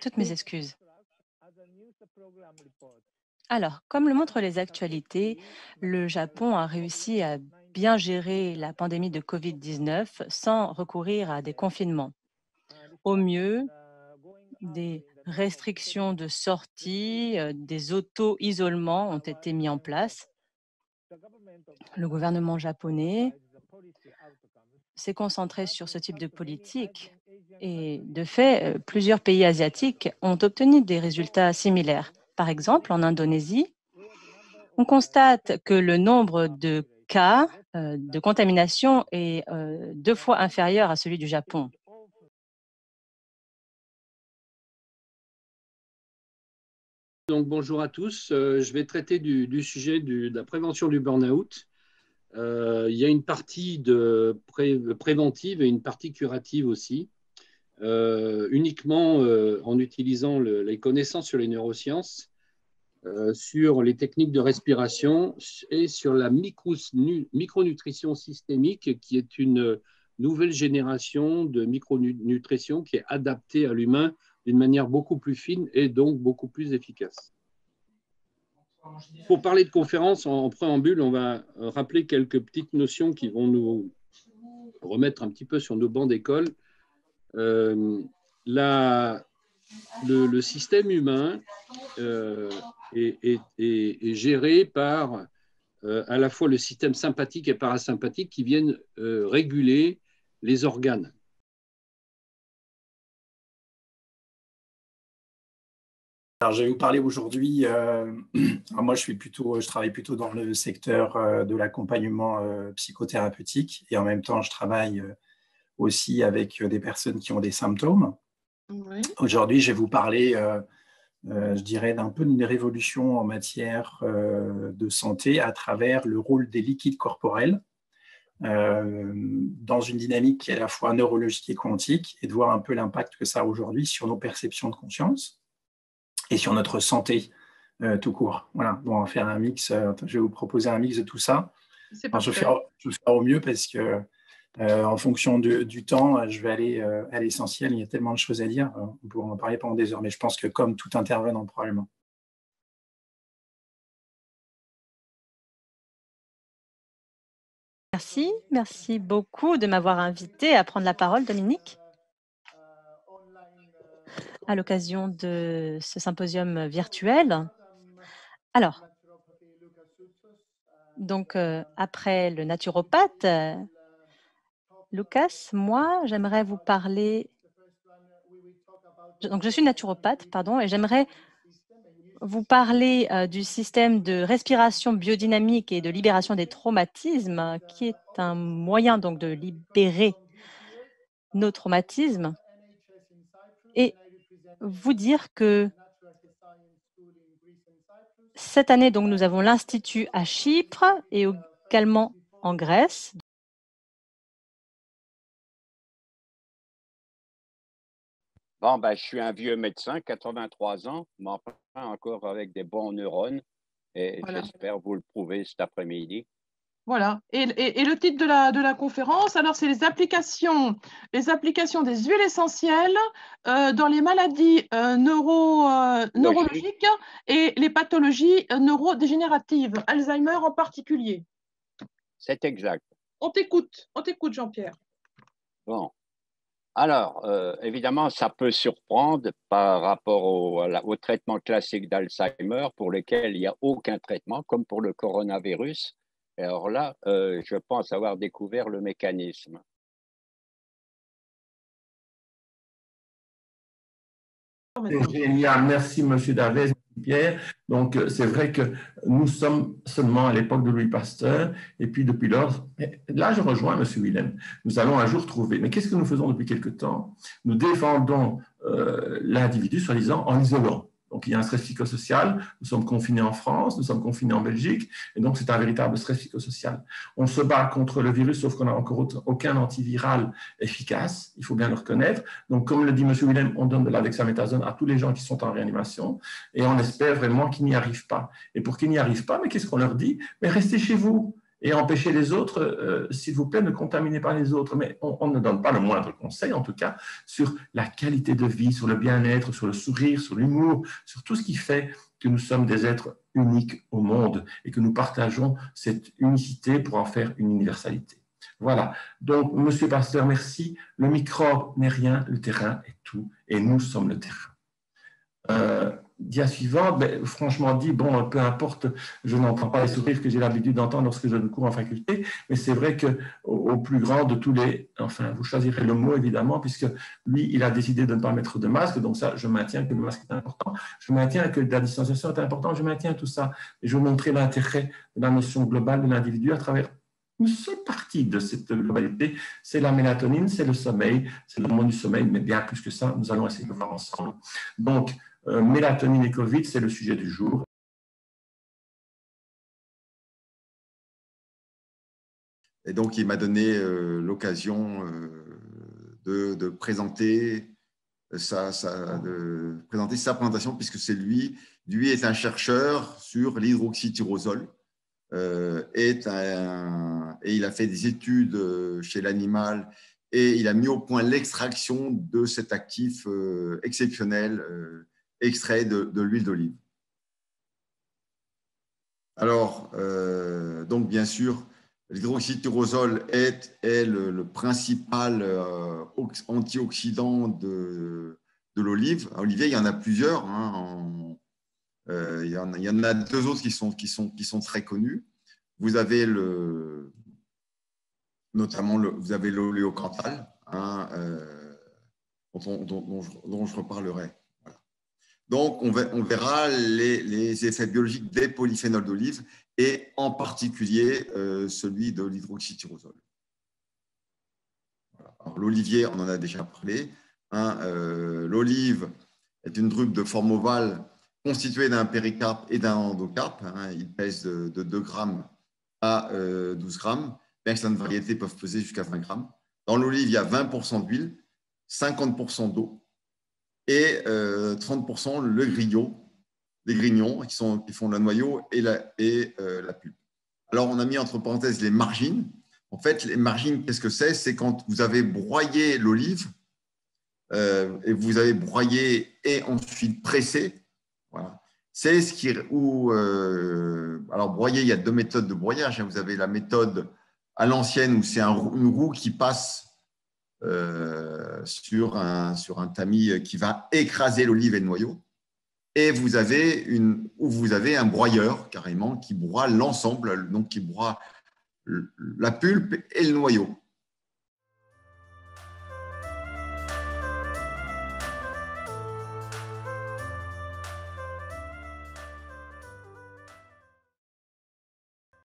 Toutes mes excuses. Alors, comme le montrent les actualités, le Japon a réussi à bien gérer la pandémie de Covid-19 sans recourir à des confinements. Au mieux, des restrictions de sortie, des auto-isolements ont été mis en place. Le gouvernement japonais s'est concentré sur ce type de politique et de fait, plusieurs pays asiatiques ont obtenu des résultats similaires. Par exemple, en Indonésie, on constate que le nombre de cas de contamination est 2 fois inférieur à celui du Japon. Donc, bonjour à tous. Je vais traiter du sujet de la prévention du burn-out. Il y a une partie préventive et une partie curative aussi. Uniquement en utilisant les connaissances sur les neurosciences, sur les techniques de respiration et sur la micronutrition systémique, qui est une nouvelle génération de micronutrition qui est adaptée à l'humain d'une manière beaucoup plus fine et donc beaucoup plus efficace. Pour parler de conférence, en préambule, on va rappeler quelques petites notions qui vont nous remettre un petit peu sur nos bancs d'école. Le système humain est géré par à la fois le système sympathique et parasympathique qui viennent réguler les organes. Alors, je vais vous parler aujourd'hui, moi je travaille plutôt dans le secteur de l'accompagnement psychothérapeutique et en même temps je travaille aussi avec des personnes qui ont des symptômes. Oui. Aujourd'hui, je vais vous parler, je dirais, d'un peu d'une révolution en matière de santé à travers le rôle des liquides corporels dans une dynamique qui est à la fois neurologique et quantique et de voir un peu l'impact que ça a aujourd'hui sur nos perceptions de conscience et sur notre santé tout court. Voilà, bon, on va faire un mix, je vais vous proposer un mix de tout ça. Alors, je vais faire au mieux parce que en fonction du temps, je vais aller à l'essentiel. Il y a tellement de choses à dire, on pourra en parler pendant des heures, mais je pense que comme tout intervenant probablement. Merci beaucoup de m'avoir invité à prendre la parole, Dominique, à l'occasion de ce symposium virtuel. Alors, donc après le naturopathe, Lucas, moi, j'aimerais vous parler. Donc, je suis naturopathe, pardon, et j'aimerais vous parler du système de respiration biodynamique et de libération des traumatismes, qui est un moyen donc de libérer nos traumatismes, et vous dire que cette année, donc, nous avons l'Institut à Chypre et également en Grèce. Bon, ben, je suis un vieux médecin, 83 ans, mais enfin encore avec des bons neurones, et voilà. J'espère vous le prouver cet après-midi. Voilà. Et le titre de la conférence, alors, c'est les applications des huiles essentielles dans les maladies neurologiques et les pathologies neurodégénératives, Alzheimer en particulier. C'est exact. On t'écoute, Jean-Pierre. Bon. Alors, évidemment, ça peut surprendre par rapport au traitement classique d'Alzheimer pour lequel il n'y a aucun traitement, comme pour le coronavirus. Et alors là, je pense avoir découvert le mécanisme. C'est génial, merci M. Davez, Pierre. Donc, c'est vrai que nous sommes seulement à l'époque de Louis Pasteur, et puis depuis lors, là je rejoins M. Willem, nous allons un jour trouver. Mais qu'est-ce que nous faisons depuis quelque temps? Nous défendons l'individu, soi-disant, en l'isolant. Donc, il y a un stress psychosocial, nous sommes confinés en France, nous sommes confinés en Belgique, et donc c'est un véritable stress psychosocial. On se bat contre le virus, sauf qu'on n'a encore aucun antiviral efficace, il faut bien le reconnaître. Donc, comme le dit M. Willem, on donne de la dexaméthasone à tous les gens qui sont en réanimation, et on espère vraiment qu'ils n'y arrivent pas. Et pour qu'ils n'y arrivent pas, mais qu'est-ce qu'on leur dit? Mais restez chez vous. et empêcher les autres, s'il vous plaît, ne contaminez pas les autres. Mais on ne donne pas le moindre conseil, en tout cas, sur la qualité de vie, sur le bien-être, sur le sourire, sur l'humour, sur tout ce qui fait que nous sommes des êtres uniques au monde et que nous partageons cette unicité pour en faire une universalité. Voilà. Donc, Monsieur Pasteur, merci. Le microbe n'est rien, le terrain est tout, et nous sommes le terrain. Dia suivante, franchement dit, bon, peu importe, je n'entends pas les sourires que j'ai l'habitude d'entendre lorsque je donne cours en faculté, mais c'est vrai qu'au plus grand de tous les, enfin, vous choisirez le mot évidemment, puisque lui, il a décidé de ne pas mettre de masque, donc ça, je maintiens que le masque est important, je maintiens que la distanciation est importante, je maintiens tout ça, et je vais vous montrer l'intérêt de la notion globale de l'individu à travers une seule partie de cette globalité, c'est la mélatonine, c'est le sommeil, c'est l'hormone du sommeil, mais bien plus que ça, nous allons essayer de le voir ensemble. Donc, mélatonine et Covid, c'est le sujet du jour. Et donc, il m'a donné l'occasion de présenter sa présentation, puisque c'est lui est un chercheur sur l'hydroxytyrosol. Et il a fait des études chez l'animal et il a mis au point l'extraction de cet actif exceptionnel extrait de l'huile d'olive. Alors, donc bien sûr, l'hydroxytyrosol est le principal antioxydant de l'olive. Olivier, il y en a plusieurs. Il y en a deux autres qui sont très connus. Vous avez notamment vous avez l'oléocanthal, dont je reparlerai. Voilà. Donc, on verra les effets biologiques des polyphénols d'olive et en particulier celui de l'hydroxytyrosol. Voilà. L'olivier, on en a déjà parlé. L'olive est une drupe de forme ovale constitué d'un péricarpe et d'un endocarpe. Il pèse de 2 grammes à 12 grammes, bien que certaines variétés peuvent peser jusqu'à 20 grammes. Dans l'olive, il y a 20% d'huile, 50% d'eau et 30% les grignons qui font le noyau et la pulpe. Alors, on a mis entre parenthèses les margines. En fait, les margines, qu'est-ce que c'est? C'est quand vous avez broyé l'olive et vous avez broyé et ensuite pressé. Voilà. C'est ce qui alors broyer, il y a 2 méthodes de broyage. Vous avez la méthode à l'ancienne où c'est une roue qui passe sur un tamis qui va écraser l'olive et le noyau. Et vous avez un broyeur carrément qui broie l'ensemble, donc qui broie la pulpe et le noyau.